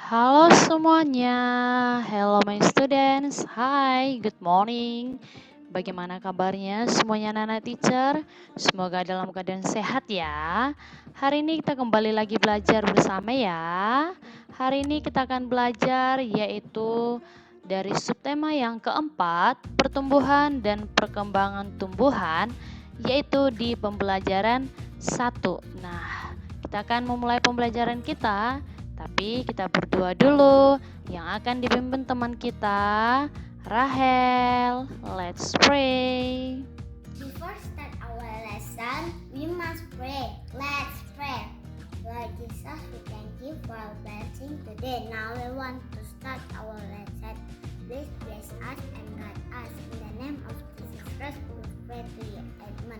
Halo semuanya, hello my students, hi, good morning. Bagaimana kabarnya semuanya anak-anak teacher? Semoga dalam keadaan sehat ya. Hari ini kita kembali lagi belajar bersama ya. Hari ini kita akan belajar yaitu dari subtema yang keempat, pertumbuhan dan perkembangan tumbuhan, yaitu di pembelajaran 1. Nah, kita akan memulai pembelajaran kita. Tapi kita berdua dulu yang akan dipimpin teman kita, Rahel. Let's pray. Before start our lesson, we must pray. Let's pray. Lord Jesus, we thank you for our blessing today. Now we want to start our lesson. Please bless us and guide us. In the name of Jesus Christ, we pray to you. Amen.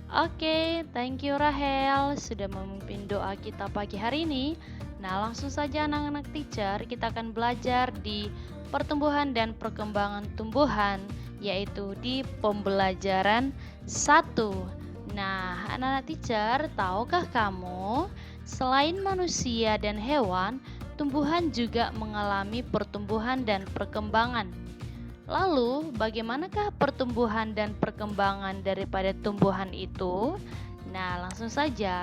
Oke, thank you Rahel sudah memimpin doa kita pagi hari ini. Nah, langsung saja anak-anak teacher, kita akan belajar di pertumbuhan dan perkembangan tumbuhan, yaitu di pembelajaran 1. Nah, anak-anak teacher, tahukah kamu, selain manusia dan hewan, tumbuhan juga mengalami pertumbuhan dan perkembangan. Lalu, bagaimanakah pertumbuhan dan perkembangan daripada tumbuhan itu? Nah, langsung saja.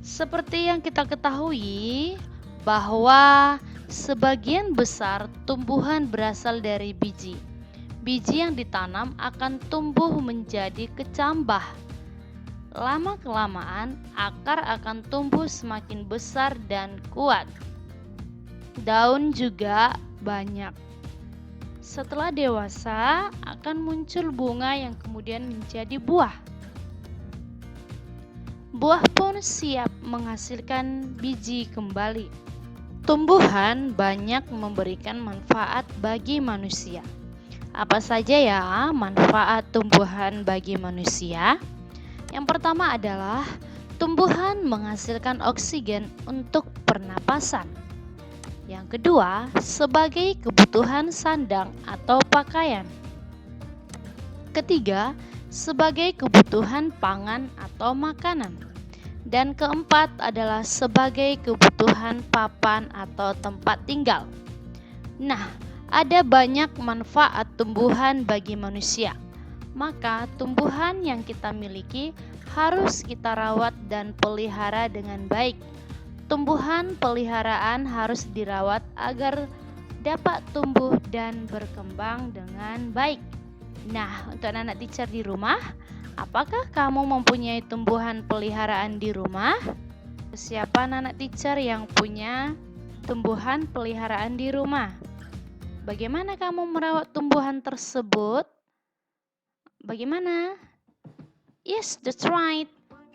Seperti yang kita ketahui, bahwa sebagian besar tumbuhan berasal dari biji. Biji yang ditanam akan tumbuh menjadi kecambah. Lama-kelamaan, akar akan tumbuh semakin besar dan kuat. Daun juga banyak. Setelah dewasa, akan muncul bunga yang kemudian menjadi buah. Buah pun siap menghasilkan biji kembali. Tumbuhan banyak memberikan manfaat bagi manusia. Apa saja ya manfaat tumbuhan bagi manusia? Yang pertama adalah tumbuhan menghasilkan oksigen untuk pernapasan. Yang kedua, sebagai kebutuhan sandang atau pakaian. Ketiga, sebagai kebutuhan pangan atau makanan. Dan keempat adalah sebagai kebutuhan papan atau tempat tinggal. Nah, ada banyak manfaat tumbuhan bagi manusia. Maka tumbuhan yang kita miliki harus kita rawat dan pelihara dengan baik. Tumbuhan peliharaan harus dirawat agar dapat tumbuh dan berkembang dengan baik. Nah, untuk anak-anak teacher di rumah, apakah kamu mempunyai tumbuhan peliharaan di rumah? Siapa anak-anak teacher yang punya tumbuhan peliharaan di rumah? Bagaimana kamu merawat tumbuhan tersebut? Bagaimana? Yes, that's right.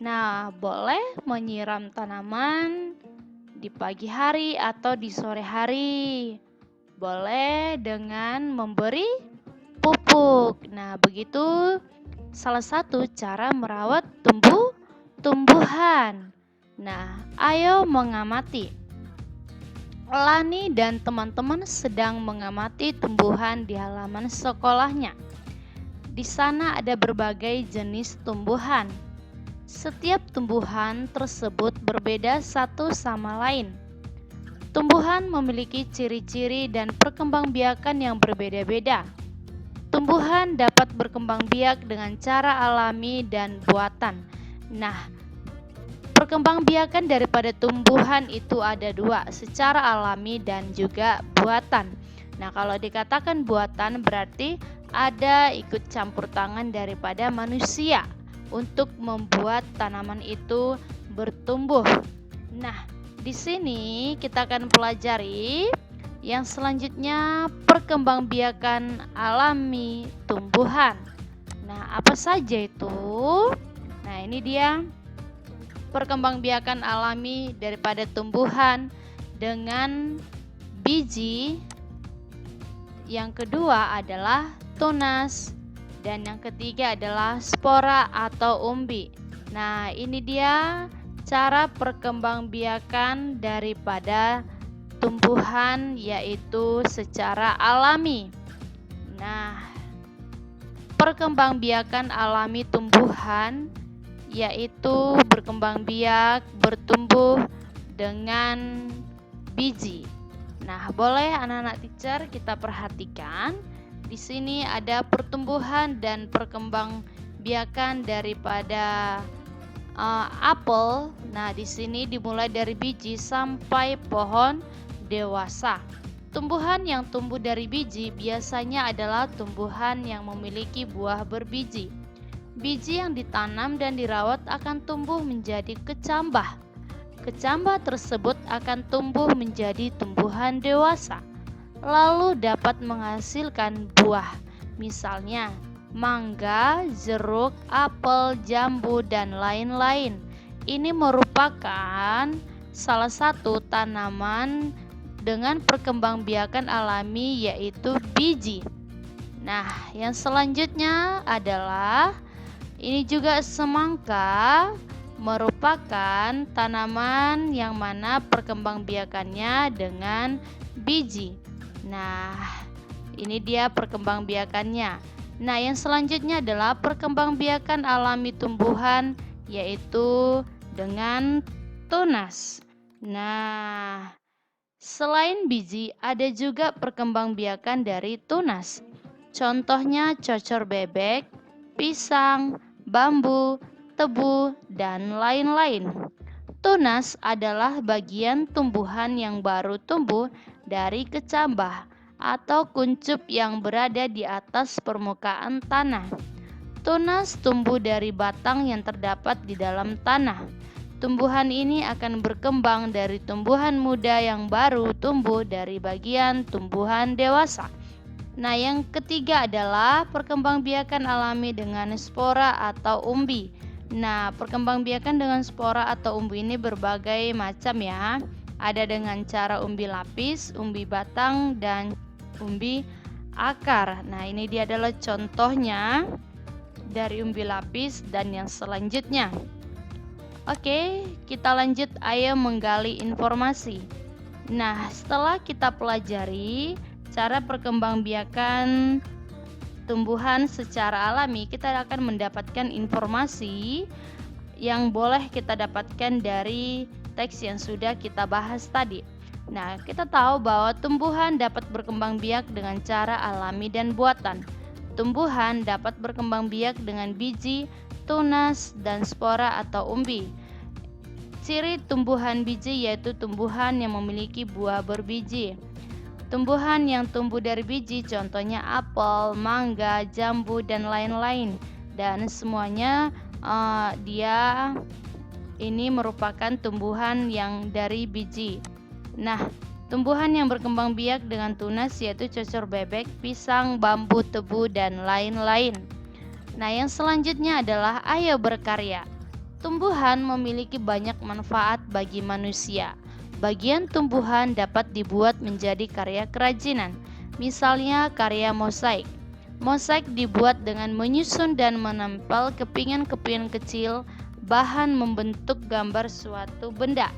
Nah, boleh menyiram tanaman di pagi hari atau di sore hari. Boleh dengan memberi pupuk. Nah, begitu salah satu cara merawat tumbuhan. Nah, ayo mengamati. Lani dan teman-teman sedang mengamati tumbuhan di halaman sekolahnya. Di sana ada berbagai jenis tumbuhan. Setiap tumbuhan tersebut berbeda satu sama lain. Tumbuhan memiliki ciri-ciri dan perkembangbiakan yang berbeda-beda. Tumbuhan dapat berkembang biak dengan cara alami dan buatan. Nah, perkembangbiakan daripada tumbuhan itu ada dua, secara alami dan juga buatan. Nah, kalau dikatakan buatan berarti ada ikut campur tangan daripada manusia untuk membuat tanaman itu bertumbuh. Nah, di sini kita akan pelajari yang selanjutnya perkembangbiakan alami tumbuhan. Nah, apa saja itu? Nah, ini dia perkembangbiakan alami daripada tumbuhan dengan biji. Yang kedua adalah tunas. Dan yang ketiga adalah spora atau umbi. Nah, ini dia cara perkembangbiakan daripada tumbuhan, yaitu secara alami. Nah, perkembangbiakan alami tumbuhan yaitu berkembang biak, bertumbuh dengan biji. Nah, boleh anak-anak teacher kita perhatikan. Di sini ada pertumbuhan dan perkembangbiakan daripada apel. Nah, di sini dimulai dari biji sampai pohon dewasa. Tumbuhan yang tumbuh dari biji biasanya adalah tumbuhan yang memiliki buah berbiji. Biji yang ditanam dan dirawat akan tumbuh menjadi kecambah. Kecambah tersebut akan tumbuh menjadi tumbuhan dewasa, lalu dapat menghasilkan buah. Misalnya, mangga, jeruk, apel, jambu, dan lain-lain. Ini merupakan salah satu tanaman dengan perkembangbiakan alami, yaitu biji. Nah, yang selanjutnya adalah ini juga semangka, merupakan tanaman yang mana perkembangbiakannya dengan biji. Nah, ini dia perkembangbiakannya. Nah, yang selanjutnya adalah perkembangbiakan alami tumbuhan, yaitu dengan tunas. Nah, selain biji, ada juga perkembangbiakan dari tunas. Contohnya cocor bebek, pisang, bambu, tebu, dan lain-lain. Tunas adalah bagian tumbuhan yang baru tumbuh dari kecambah atau kuncup yang berada di atas permukaan tanah. Tunas tumbuh dari batang yang terdapat di dalam tanah. Tumbuhan ini akan berkembang dari tumbuhan muda yang baru tumbuh dari bagian tumbuhan dewasa. Nah, yang ketiga adalah perkembangbiakan alami dengan spora atau umbi. Nah, perkembangbiakan dengan spora atau umbi ini berbagai macam ya. Ada dengan cara umbi lapis, umbi batang, dan umbi akar. Nah, ini dia adalah contohnya dari umbi lapis dan yang selanjutnya. Oke, kita lanjut, ayo menggali informasi. Nah, setelah kita pelajari cara perkembangbiakan tumbuhan secara alami, kita akan mendapatkan informasi yang boleh kita dapatkan dari teks yang sudah kita bahas tadi. Nah, kita tahu bahwa tumbuhan dapat berkembang biak dengan cara alami dan buatan. Tumbuhan dapat berkembang biak dengan biji, tunas, dan spora atau umbi. Ciri tumbuhan biji yaitu tumbuhan yang memiliki buah berbiji. Tumbuhan yang tumbuh dari biji contohnya apel, mangga, jambu, dan lain-lain. Dan semuanya dia ini merupakan tumbuhan yang dari biji. Nah, tumbuhan yang berkembang biak dengan tunas yaitu cocor bebek, pisang, bambu, tebu, dan lain-lain. Nah, yang selanjutnya adalah ayo berkarya. Tumbuhan memiliki banyak manfaat bagi manusia. Bagian tumbuhan dapat dibuat menjadi karya kerajinan, misalnya karya mosaik. Mosaik dibuat dengan menyusun dan menempel kepingan-kepingan kecil bahan membentuk gambar suatu benda.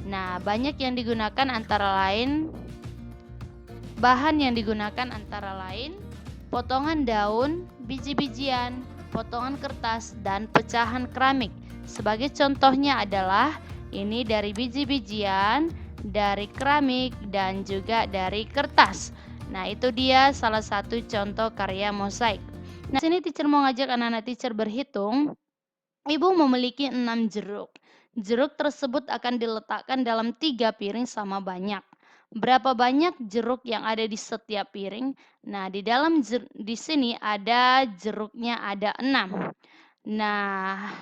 Nah, bahan yang digunakan antara lain potongan daun, biji-bijian, potongan kertas, dan pecahan keramik. Sebagai contohnya adalah ini dari biji-bijian, dari keramik, dan juga dari kertas. Nah, itu dia salah satu contoh karya mosaik. Nah, sini teacher mau ngajak anak-anak teacher berhitung. Ibu memiliki 6 jeruk. Jeruk tersebut akan diletakkan dalam 3 piring sama banyak. Berapa banyak jeruk yang ada di setiap piring? Nah, di sini ada jeruknya ada 6. Nah,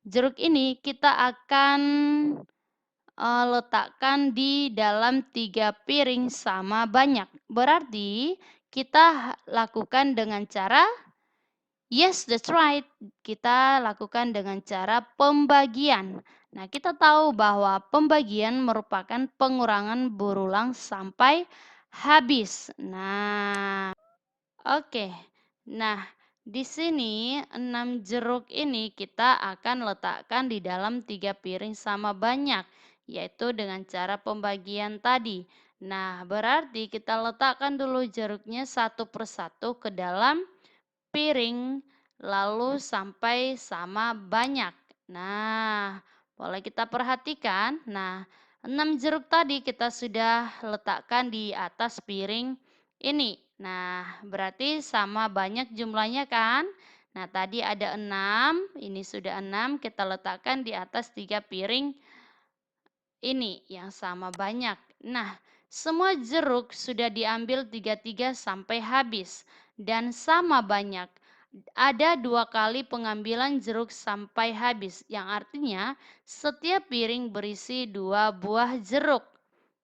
jeruk ini kita akan letakkan di dalam 3 piring sama banyak. Berarti kita lakukan dengan cara yes, that's right. Kita lakukan dengan cara pembagian. Nah, kita tahu bahwa pembagian merupakan pengurangan berulang sampai habis. Nah, oke. Nah, di sini 6 jeruk ini kita akan letakkan di dalam 3 piring sama banyak, yaitu dengan cara pembagian tadi. Nah, berarti kita letakkan dulu jeruknya satu persatu ke dalam piring, lalu sampai sama banyak. Nah, boleh kita perhatikan. Nah, 6 jeruk tadi kita sudah letakkan di atas piring ini. Nah, berarti sama banyak jumlahnya kan? Nah, tadi ada 6, ini sudah 6, kita letakkan di atas 3 piring ini yang sama banyak. Nah, semua jeruk sudah diambil 33 sampai habis dan sama banyak. Ada 2 kali pengambilan jeruk sampai habis, yang artinya setiap piring berisi 2 buah jeruk.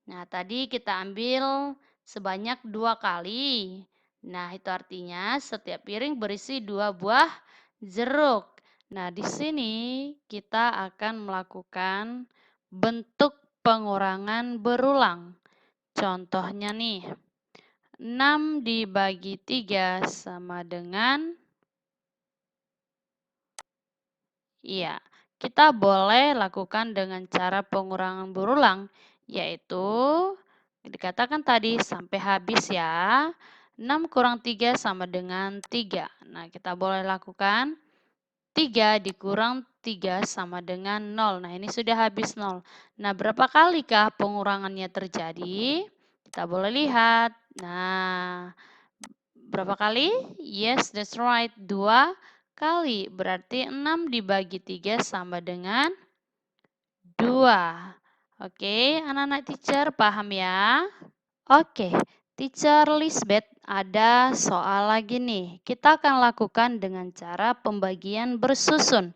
Nah, tadi kita ambil sebanyak 2 kali. Nah, itu artinya setiap piring berisi 2 buah jeruk. Nah, di sini kita akan melakukan bentuk pengurangan berulang. Contohnya nih, 6 dibagi 3 sama dengan, iya, kita boleh lakukan dengan cara pengurangan berulang, yaitu dikatakan tadi sampai habis ya. 6 kurang 3 sama dengan 3. Nah, kita boleh lakukan 3 dikurang 3 sama dengan 0. Nah, ini sudah habis 0. Nah, berapa kalikah pengurangannya terjadi? Kita boleh lihat. Nah, berapa kali? Yes, that's right. 2 kali. Berarti 6 dibagi 3 sama dengan 2. Oke, anak-anak teacher paham ya? Oke, teacher Lisbeth ada soal lagi nih. Kita akan lakukan dengan cara pembagian bersusun.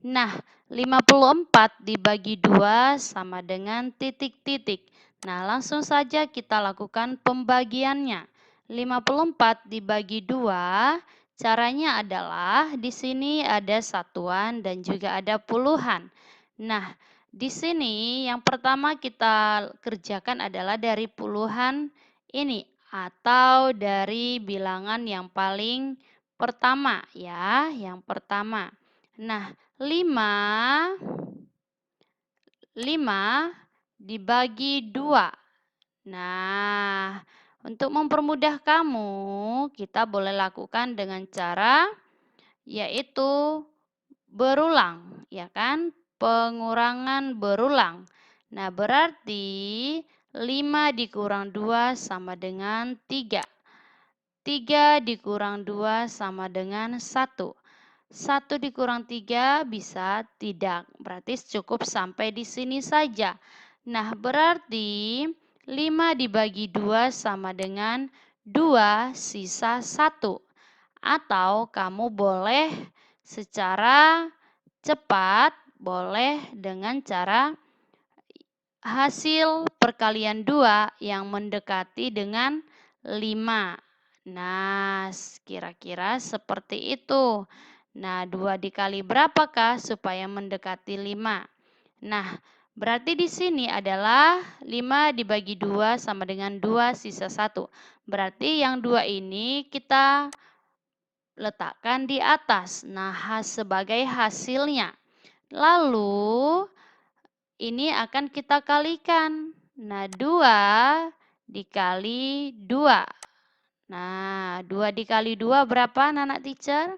Nah, 54 dibagi 2 sama dengan titik-titik. Nah, langsung saja kita lakukan pembagiannya. 54 dibagi 2, caranya adalah di sini ada satuan dan juga ada puluhan. Nah, di sini yang pertama kita kerjakan adalah dari puluhan ini atau dari bilangan yang paling pertama ya, yang pertama. Nah, 5 dibagi 2. Nah, untuk mempermudah kamu, kita boleh lakukan dengan cara yaitu berulang, ya kan? Pengurangan berulang. Nah, berarti 5 dikurang 2 sama dengan 3. 3 dikurang 2 sama dengan 1. 1 dikurang 3 bisa tidak, berarti cukup sampai di sini saja. Nah, berarti 5 dibagi 2 sama dengan 2 sisa 1. Atau kamu boleh secara cepat, boleh dengan cara hasil perkalian 2 yang mendekati dengan 5. Nah, kira-kira seperti itu. Nah, 2 dikali berapakah supaya mendekati 5? Nah, berarti di sini adalah 5 dibagi 2 sama dengan 2 sisa 1. Berarti yang 2 ini kita letakkan di atas. Nah, sebagai hasilnya. Lalu, ini akan kita kalikan. Nah, 2 dikali 2. Nah, 2 dikali 2 berapa anak-anak teacher?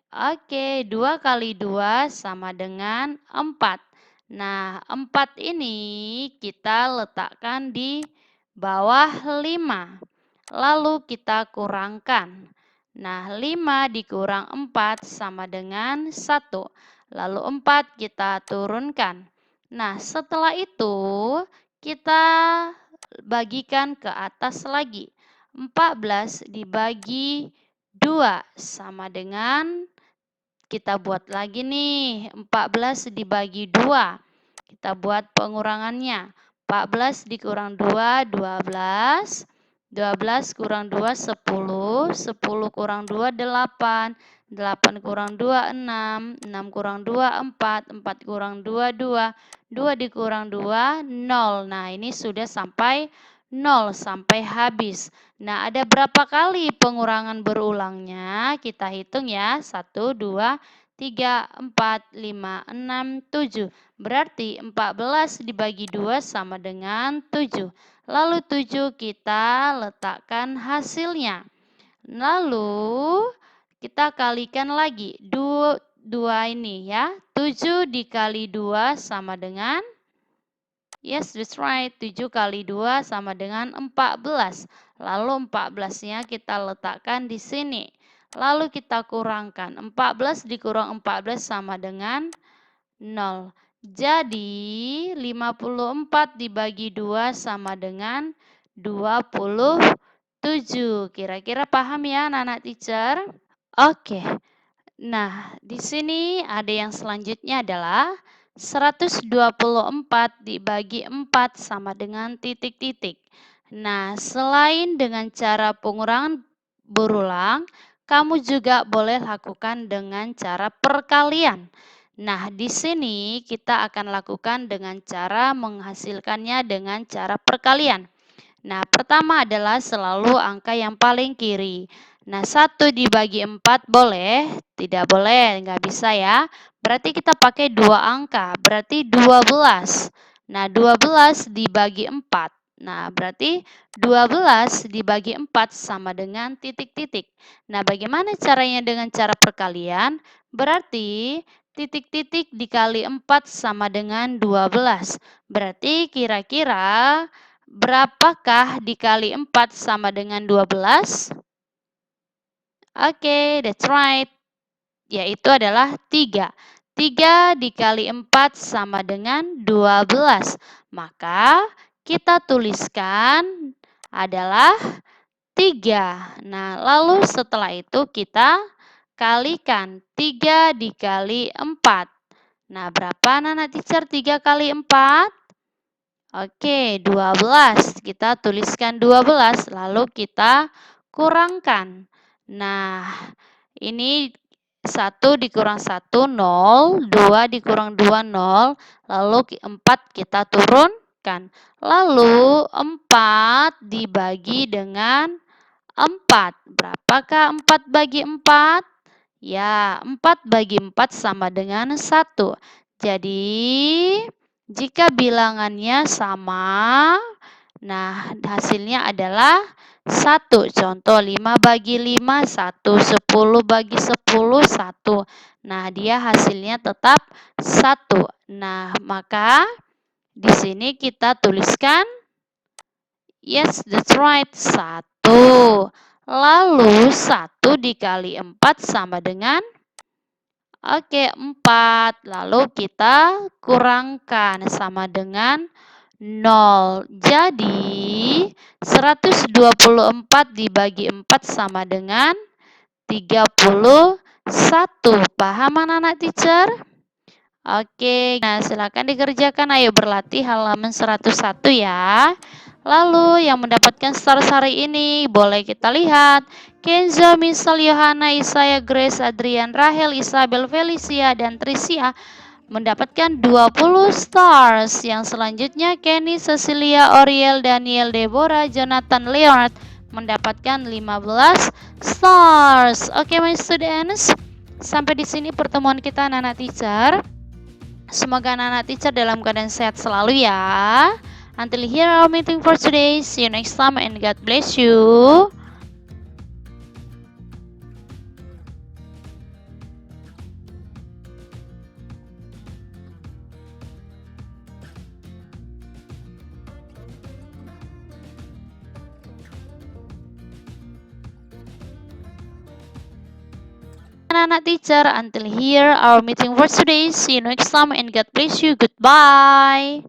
Oke, 2 kali 2 sama dengan 4. Nah, 4 ini kita letakkan di bawah 5. Lalu kita kurangkan. Nah, 5 dikurang 4 sama dengan 1. Lalu 4 kita turunkan. Nah, setelah itu kita bagikan ke atas lagi. 14 dibagi 2 sama dengan, kita buat lagi nih, 14 dibagi 2. Kita buat pengurangannya. 14 dikurang 2, 12. 12 kurang 2, 10. 10 kurang 2, 8. 8 kurang 2, 6. 6 kurang 2, 4. 4 kurang 2, 2. 2 dikurang 2, 0. Nah, ini sudah sampai 0 sampai habis. Nah, ada berapa kali pengurangan berulangnya? Kita hitung ya. 1, 2, 3, 4, 5, 6, 7. Berarti 14 dibagi 2 sama dengan 7. Lalu 7 kita letakkan hasilnya. Lalu kita kalikan lagi 2 ini ya. 7 dikali 2 sama dengan Yes, that's right. 7 kali 2 sama dengan 14. Lalu 14-nya kita letakkan di sini. Lalu kita kurangkan. 14 dikurang 14 sama dengan 0. Jadi 54 dibagi 2 sama dengan 27. Kira-kira paham ya anak-anak teacher? Oke. Nah, di sini ada yang selanjutnya adalah 124 dibagi 4 sama dengan titik-titik. Nah, selain dengan cara pengurangan berulang, kamu juga boleh lakukan dengan cara perkalian. Nah, di sini kita akan lakukan dengan cara menghasilkannya dengan cara perkalian. Nah, pertama adalah selalu angka yang paling kiri. Nah, 1 dibagi 4 boleh? Tidak boleh, nggak bisa ya. Berarti kita pakai 2 angka, berarti 12. Nah, 12 dibagi 4. Nah, berarti 12 dibagi 4 sama dengan titik-titik. Nah, bagaimana caranya dengan cara perkalian? Berarti titik-titik dikali 4 sama dengan 12. Berarti kira-kira berapakah dikali 4 sama dengan 12? Oke, that's right. Yaitu adalah 3. 3 dikali 4 sama dengan 12. Maka kita tuliskan adalah 3. Nah, lalu setelah itu kita kalikan 3 dikali 4. Nah, berapa anak-anak teacher 3 kali 4? Oke, 12. Kita tuliskan 12, lalu kita kurangkan. Nah, ini 1 dikurang 1, 0. 2 dikurang 2, 0. Lalu 4 kita turunkan. Lalu 4 dibagi dengan 4. Berapakah 4 bagi 4? Ya, 4 bagi 4 sama dengan 1. Jadi, jika bilangannya sama, nah hasilnya adalah 1. Contoh 5 bagi 5, 1. 10 bagi 10, 1. Nah, dia hasilnya tetap 1. Nah, maka di sini kita tuliskan, yes, that's right, 1. Lalu 1 dikali 4 sama dengan, oke, 4. Lalu kita kurangkan sama dengan 0. Jadi 124 dibagi 4 sama dengan 31. Paham anak-anak teacher? Oke, nah silakan dikerjakan. Ayo berlatih halaman 101 ya. Lalu yang mendapatkan star hari ini boleh kita lihat. Kenzo, Misal, Yohana, Isaya, Grace, Adrian, Rahel, Isabel, Felicia, dan Tricia mendapatkan 20 stars. Yang selanjutnya Kenny, Cecilia, Oriel, Daniel, Deborah, Jonathan, Leonard mendapatkan 15 stars. Oke, my students. Sampai di sini pertemuan kita anak-anak teacher. Semoga anak-anak teacher dalam keadaan sehat selalu ya. Until here our meeting for today. See you next time and God bless you. Anak-anak teacher, until here our meeting for today. See you next time and God bless you. Goodbye.